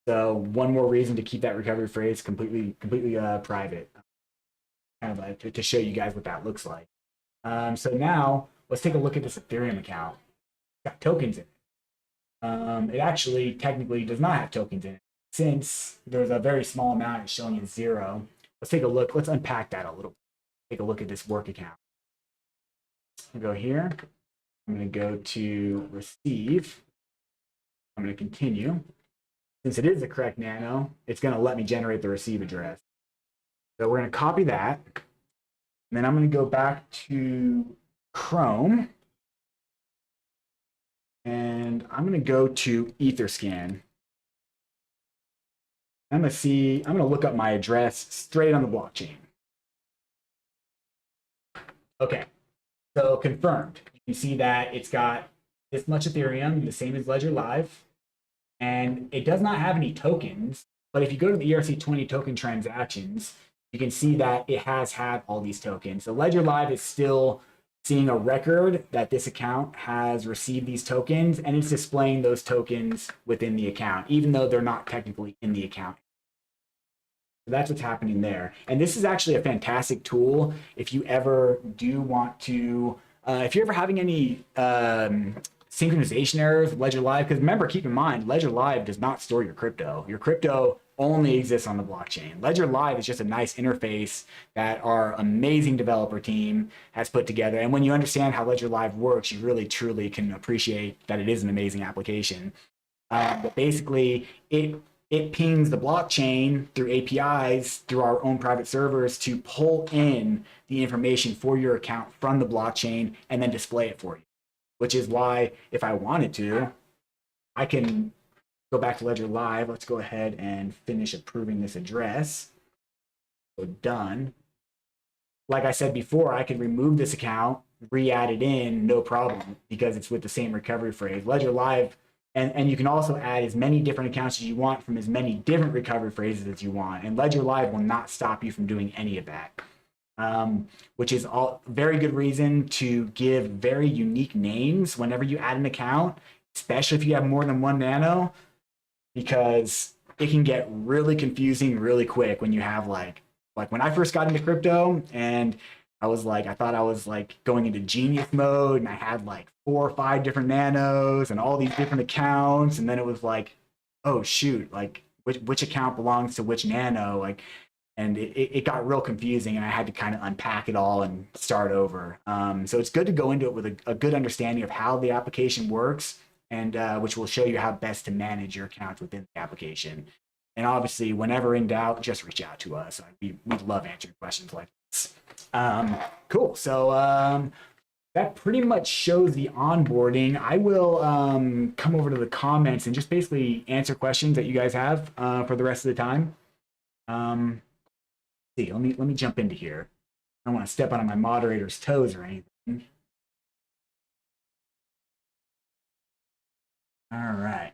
So one more reason to keep that recovery phrase completely private, kind of to show you guys what that looks like. So now let's take a look at this Ethereum account. It's got tokens in it. It actually technically does not have tokens in it. Since there's a very small amount, it's showing it 0. Let's take a look. Let's unpack that a little. Take a look at this work account. I'll go here. I'm going to go to receive. I'm going to continue. Since it is the correct Nano, it's going to let me generate the receive address. So we're going to copy that. And then I'm going to go back to Chrome. And and I'm going to go to Etherscan. I'm going to look up my address straight on the blockchain. Okay, so confirmed. You can see that it's got this much Ethereum, the same as Ledger Live, and it does not have any tokens. But if you go to the ERC20 token transactions, you can see that it has had all these tokens. So Ledger Live is still seeing a record that this account has received these tokens, and it's displaying those tokens within the account, even though they're not technically in the account. So that's what's happening there. And this is actually a fantastic tool if you ever do want to, if you're ever having any synchronization errors with Ledger Live, because remember, keep in mind, Ledger Live does not store your crypto. Your crypto only exists on the blockchain. Ledger Live is just a nice interface that our amazing developer team has put together. And when you understand how Ledger Live works, you really, truly can appreciate that it is an amazing application. But basically, it pings the blockchain through APIs, through our own private servers, to pull in the information for your account from the blockchain and then display it for you. Which is why, if I wanted to, I can go back to Ledger Live. Let's go ahead and finish approving this address. So done. Like I said before, I could remove this account, re-add it in, no problem, because it's with the same recovery phrase. Ledger Live, and you can also add as many different accounts as you want from as many different recovery phrases as you want. And Ledger Live will not stop you from doing any of that. Which is all very good reason to give very unique names whenever you add an account, especially if you have more than one Nano, because it can get really confusing really quick when you have like when I first got into crypto and I thought I was like going into genius mode, and I had like 4 or 5 different Nanos and all these different accounts, and then it was like, oh shoot, like which account belongs to which Nano, like. And it got real confusing, and I had to kind of unpack it all and start over. So it's good to go into it with a good understanding of how the application works, and which will show you how best to manage your accounts within the application. And obviously, whenever in doubt, just reach out to us. We love answering questions like this. Cool. So that pretty much shows the onboarding. I will come over to the comments and just basically answer questions that you guys have for the rest of the time. See, let me jump into here. I don't want to step on my moderator's toes or anything. All right.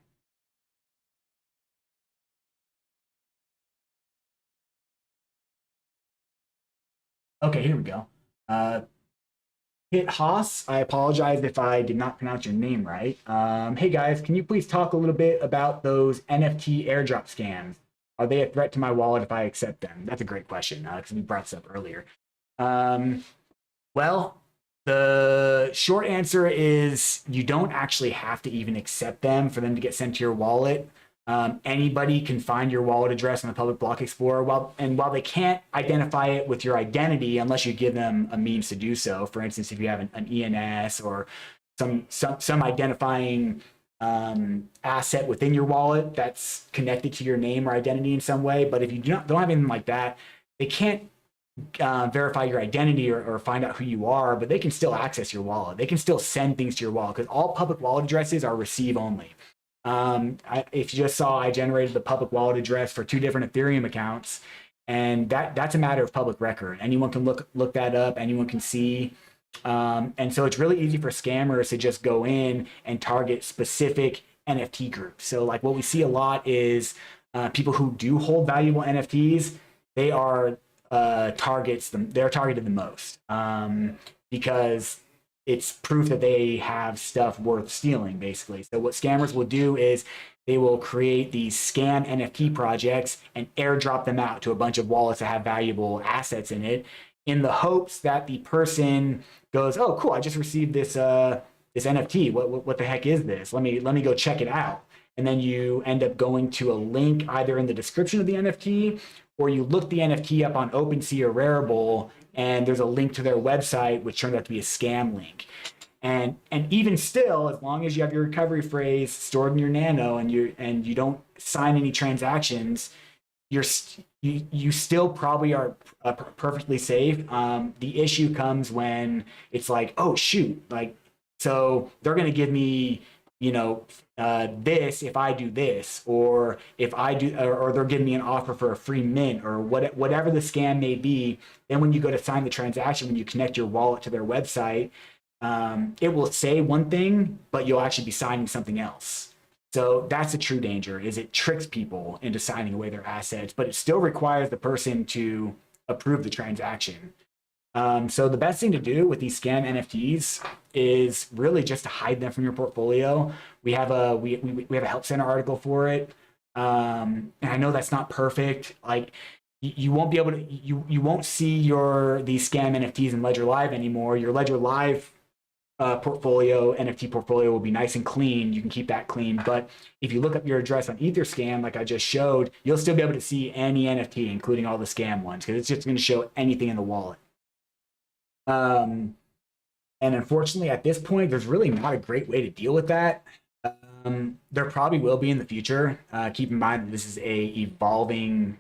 Okay, here we go. Hit Haas, I apologize if I did not pronounce your name right. Hey guys, can you please talk a little bit about those NFT airdrop scams? Are they a threat to my wallet if I accept them? That's a great question, because we brought this up earlier. Well, the short answer is you don't actually have to even accept them for them to get sent to your wallet. Anybody can find your wallet address in the public block explorer, while they can't identify it with your identity unless you give them a means to do so. For instance, if you have an ENS or some identifying asset within your wallet that's connected to your name or identity in some way. But if you don't have anything like that, they can't verify your identity or find out who you are, but they can still access your wallet. They can still send things to your wallet, because all public wallet addresses are receive only. If you just saw, I generated the public wallet address for 2 different Ethereum accounts, and that's a matter of public record. Anyone can look that up. Anyone can see. And so it's really easy for scammers to just go in and target specific NFT groups. So like what we see a lot is people who do hold valuable NFTs, they are they're targeted the most because it's proof that they have stuff worth stealing, basically. So what scammers will do is they will create these scam NFT projects and airdrop them out to a bunch of wallets that have valuable assets in it, in the hopes that the person goes, oh, cool, I just received this this NFT. What the heck is this? Let me go check it out. And then you end up going to a link either in the description of the NFT, or you look the NFT up on OpenSea or Rarible, and there's a link to their website, which turned out to be a scam link. And even still, as long as you have your recovery phrase stored in your Nano and you don't sign any transactions, you still probably are perfectly safe. The issue comes when it's like, oh shoot, like, so they're going to give me, this if I do this, or if I do, or they're giving me an offer for a free mint, or whatever the scam may be. Then when you go to sign the transaction, when you connect your wallet to their website, it will say one thing, but you'll actually be signing something else. So that's the true danger, is it tricks people into signing away their assets, but it still requires the person to approve the transaction. So the best thing to do with these scam NFTs is really just to hide them from your portfolio. We have a help center article for it, and I know that's not perfect. Like you won't be able to you won't see these scam NFTs in Ledger Live anymore. Your Ledger Live NFT portfolio will be nice and clean. You can keep that clean. But if you look up your address on Etherscan, like I just showed, you'll still be able to see any NFT, including all the scam ones, because it's just going to show anything in the wallet. And unfortunately, at this point, there's really not a great way to deal with that. There probably will be in the future. Keep in mind that this is a evolving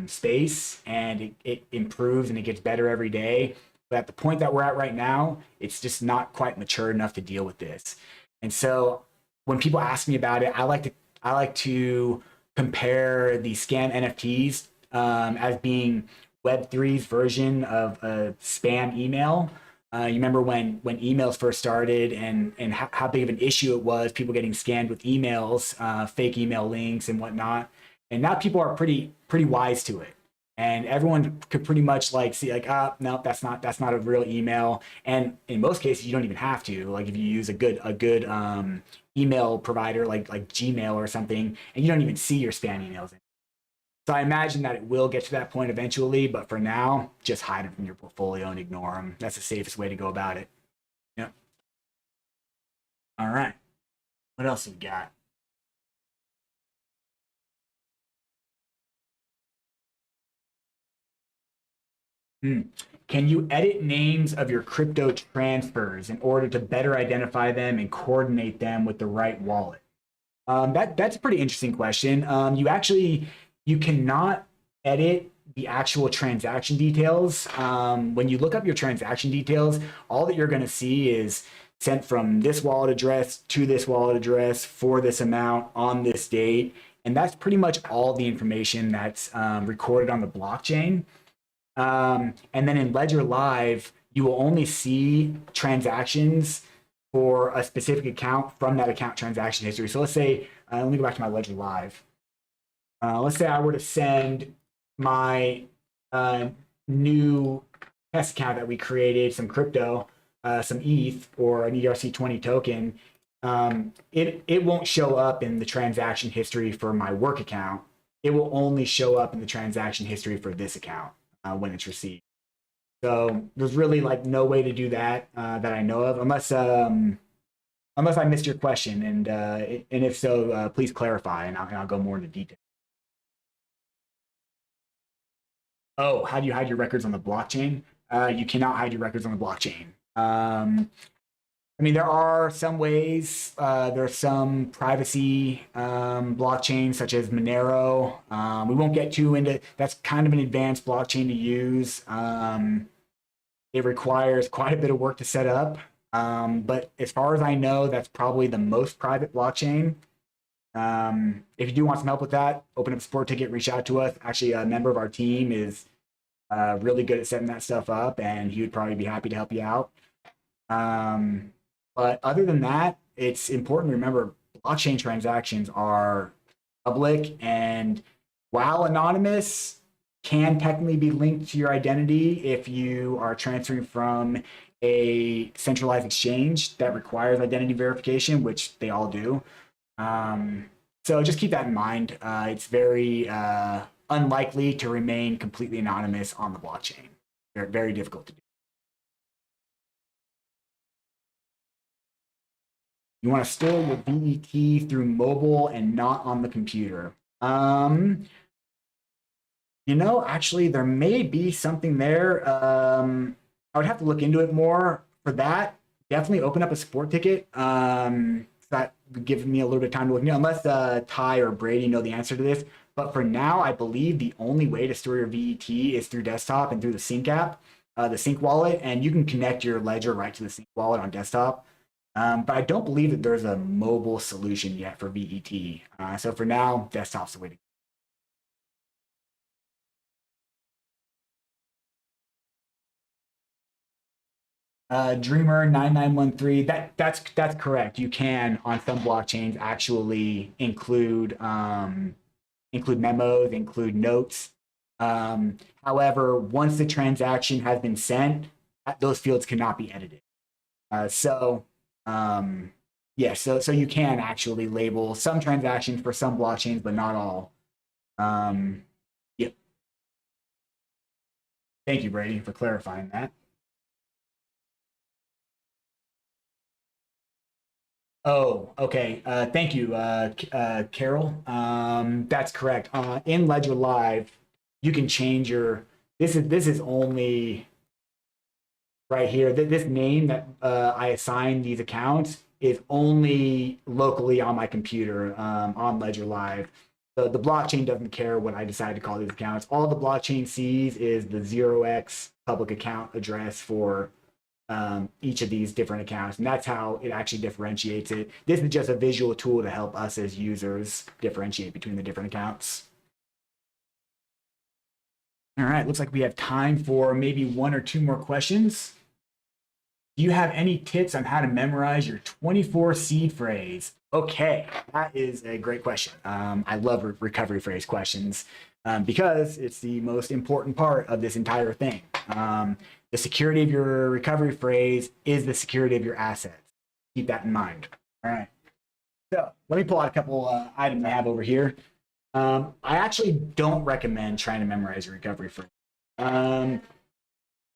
space, and it improves and it gets better every day. But at the point that we're at right now, it's just not quite mature enough to deal with this. And so when people ask me about it, I like to compare the scam NFTs as being Web3's version of a spam email. You remember when emails first started, and how big of an issue it was, people getting scammed with emails, fake email links and whatnot. And now people are pretty wise to it, and everyone could pretty much like see like, no, that's not a real email. And in most cases, you don't even have to. Like if you use a good email provider like Gmail or something, and you don't even see your spam emails. So I imagine that it will get to that point eventually, but for now, just hide them from your portfolio and ignore them. That's the safest way to go about it. Yep. All right. What else have we got? Can you edit names of your crypto transfers in order to better identify them and coordinate them with the right wallet? That's a pretty interesting question. You cannot edit the actual transaction details. When you look up your transaction details, all that you're going to see is sent from this wallet address to this wallet address for this amount on this date. And that's pretty much all the information that's recorded on the blockchain. And then in Ledger Live, you will only see transactions for a specific account from that account transaction history. So let's say, let me go back to my Ledger Live. Let's say I were to send my new test account that we created, some crypto, some ETH or an ERC20 token. It won't show up in the transaction history for my work account. It will only show up in the transaction history for this account when it's received. So there's really like no way to do that that I know of, unless I missed your question, and if so, please clarify, and I'll go more into detail. Oh, how do you hide your records on the blockchain? You cannot hide your records on the blockchain. I mean, there are some ways. There are some privacy blockchains, such as Monero. We won't get too into. That's kind of an advanced blockchain to use. It requires quite a bit of work to set up. But as far as I know, that's probably the most private blockchain. If you do want some help with that, open up a support ticket, reach out to us. Actually, a member of our team is really good at setting that stuff up, and he would probably be happy to help you out. But other than that, it's important to remember blockchain transactions are public, and while anonymous, can technically be linked to your identity if you are transferring from a centralized exchange that requires identity verification, which they all do. So just keep that in mind. It's very unlikely to remain completely anonymous on the blockchain. They're very difficult to do. You want to store your VET through mobile and not on the computer. Actually, there may be something there. I would have to look into it more for that. Definitely open up a support ticket. That would give me a little bit of time to look into, unless Ty or Brady know the answer to this. But for now, I believe the only way to store your VET is through desktop and through the Sync app, the Sync wallet, and you can connect your ledger right to the Sync wallet on desktop. But I don't believe that there's a mobile solution yet for VET. So for now, desktop's the way to go. Dreamer 9913. That's correct. You can on some blockchains actually include memos, include notes. However, once the transaction has been sent, those fields cannot be edited. So yeah, so you can actually label some transactions for some blockchains, but not all. Yeah. Thank you, Brady, for clarifying that. Oh, okay. Thank you, Carol. That's correct. In Ledger Live, you can change your. This is only right here. This name that I assign these accounts is only locally on my computer on Ledger Live. The blockchain doesn't care what I decide to call these accounts. All the blockchain sees is the 0x public account address for each of these different accounts. And that's how it actually differentiates it. This is just a visual tool to help us as users differentiate between the different accounts. All right, looks like we have time for maybe one or two more questions. Do you have any tips on how to memorize your 24 seed phrase? Okay, that is a great question. I love recovery phrase questions because it's the most important part of this entire thing. The security of your recovery phrase is the security of your assets. Keep that in mind. All right. So let me pull out a couple items I have over here. I actually don't recommend trying to memorize your recovery phrase.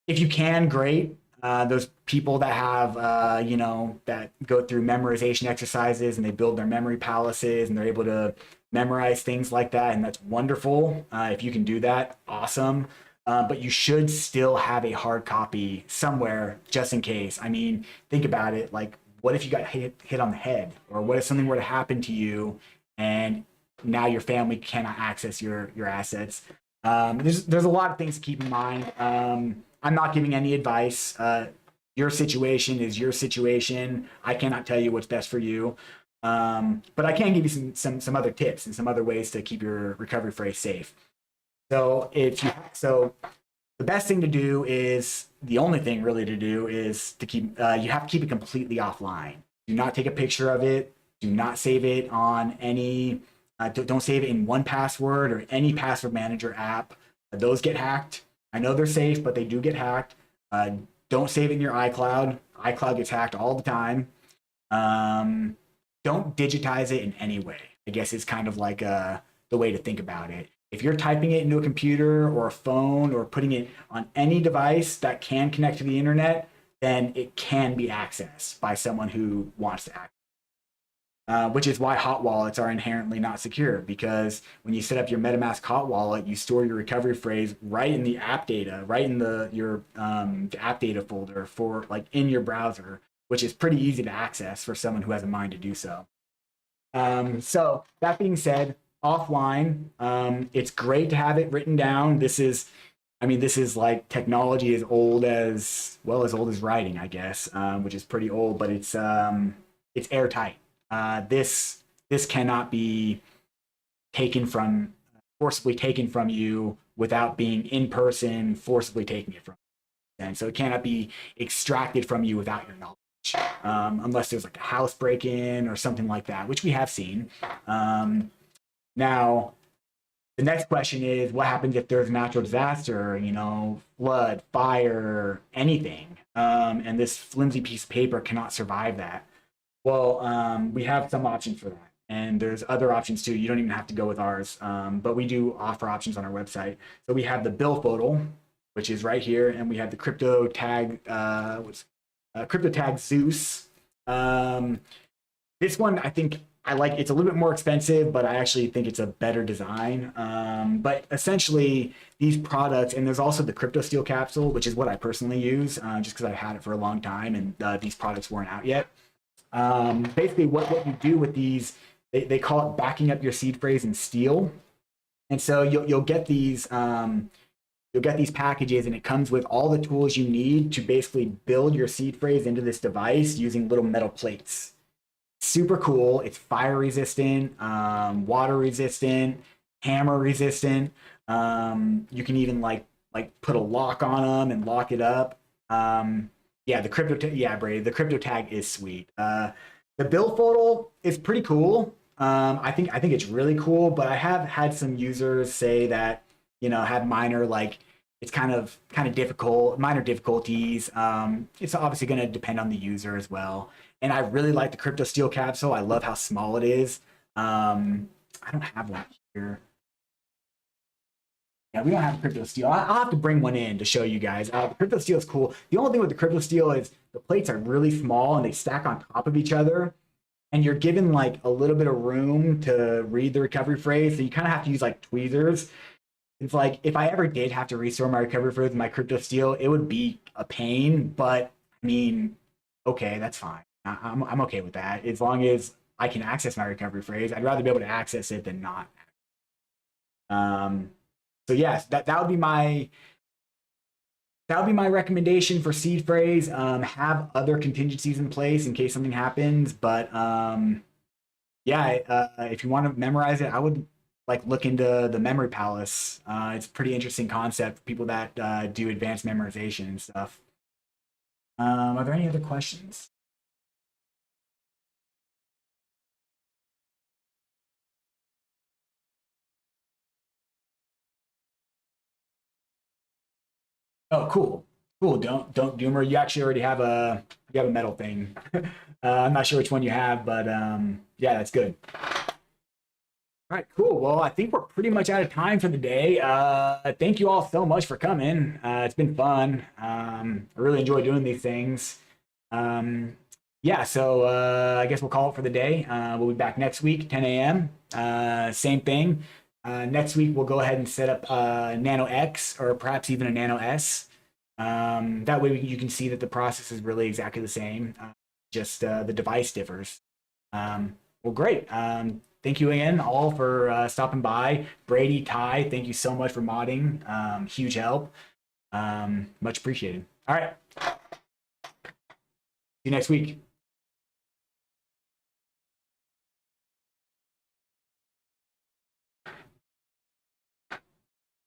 If you can, great. Those people that have, that go through memorization exercises and they build their memory palaces and they're able to memorize things like that, and that's wonderful. If you can do that, awesome. But you should still have a hard copy somewhere just in case. I mean, think about it. Like, what if you got hit on the head? Or what if something were to happen to you and now your family cannot access your assets? There's a lot of things to keep in mind. I'm not giving any advice. Your situation is your situation. I cannot tell you what's best for you. But I can give you some other tips and some other ways to keep your recovery phrase safe. So the best thing to do is the only thing really to do is to keep you have to keep it completely offline. Do not take a picture of it. Do not save it on any. Don't save it in 1Password or any password manager app. Those get hacked. I know they're safe, but they do get hacked. Don't save it in your iCloud. iCloud gets hacked all the time. Don't digitize it in any way. I guess it's kind of like the way to think about it. If you're typing it into a computer or a phone or putting it on any device that can connect to the internet, then it can be accessed by someone who wants to access. Which is why hot wallets are inherently not secure, because when you set up your MetaMask hot wallet, you store your recovery phrase right in the app data, right in your app data folder for like in your browser, which is pretty easy to access for someone who has a mind to do so. So that being said, offline, it's great to have it written down. This is like technology as old as writing, I guess, which is pretty old, but it's airtight. This cannot be forcibly taken from you without being in person, forcibly taking it from you. And so it cannot be extracted from you without your knowledge, unless there's like a house break-in or something like that, which we have seen. Now, the next question is, what happens if there's a natural disaster, flood, fire, anything, and this flimsy piece of paper cannot survive that? Well, we have some options for that. And there's other options too. You don't even have to go with ours, but we do offer options on our website. So we have the bill photo, which is right here, and we have the crypto tag, crypto tag Zeus. This one, I think I like. It's a little bit more expensive, but I actually think it's a better design. But essentially, these products, and there's also the crypto steel capsule, which is what I personally use, just because I've had it for a long time, and these products weren't out yet. Basically, what you do with these, they call it backing up your seed phrase in steel. And so you'll get these you'll get these packages, and it comes with all the tools you need to basically build your seed phrase into this device using little metal plates. Super cool. It's fire resistant, water resistant, hammer resistant. You can even like put a lock on them and lock it up. Yeah, Brady, the crypto tag is sweet. The build photo is pretty cool. I think it's really cool, but I have had some users say that, have minor, like, it's kind of difficult, minor difficulties. It's obviously going to depend on the user as well. And I really like the crypto steel capsule. I love how small it is. I don't have one here. Yeah, we don't have crypto steel. I'll have to bring one in to show you guys. The crypto steel is cool. The only thing with the crypto steel is the plates are really small and they stack on top of each other. And you're given like a little bit of room to read the recovery phrase. So you kind of have to use like tweezers. It's like if I ever did have to restore my recovery phrase with my crypto steel, it would be a pain. But I mean, okay, that's fine. I'm okay with that. As long as I can access my recovery phrase, I'd rather be able to access it than not. So yes, that would be my recommendation for seed phrase. Have other contingencies in place in case something happens. But yeah, if you want to memorize it, I would like look into the Memory Palace. It's a pretty interesting concept for people that do advanced memorization and stuff. Are there any other questions? Oh, cool, cool. Don't Doomer. You actually already have a metal thing. I'm not sure which one you have, but yeah, that's good. All right, cool. Well, I think we're pretty much out of time for the day. Thank you all so much for coming. It's been fun. I really enjoy doing these things. Yeah, so I guess we'll call it for the day. We'll be back next week, 10 a.m. Same thing. Next week, we'll go ahead and set up Nano X or perhaps even a Nano S. That way you can see that the process is really exactly the same. Just the device differs. Well, great. Thank you again all for stopping by. Brady, Ty, thank you so much for modding. Huge help. Much appreciated. All right. See you next week.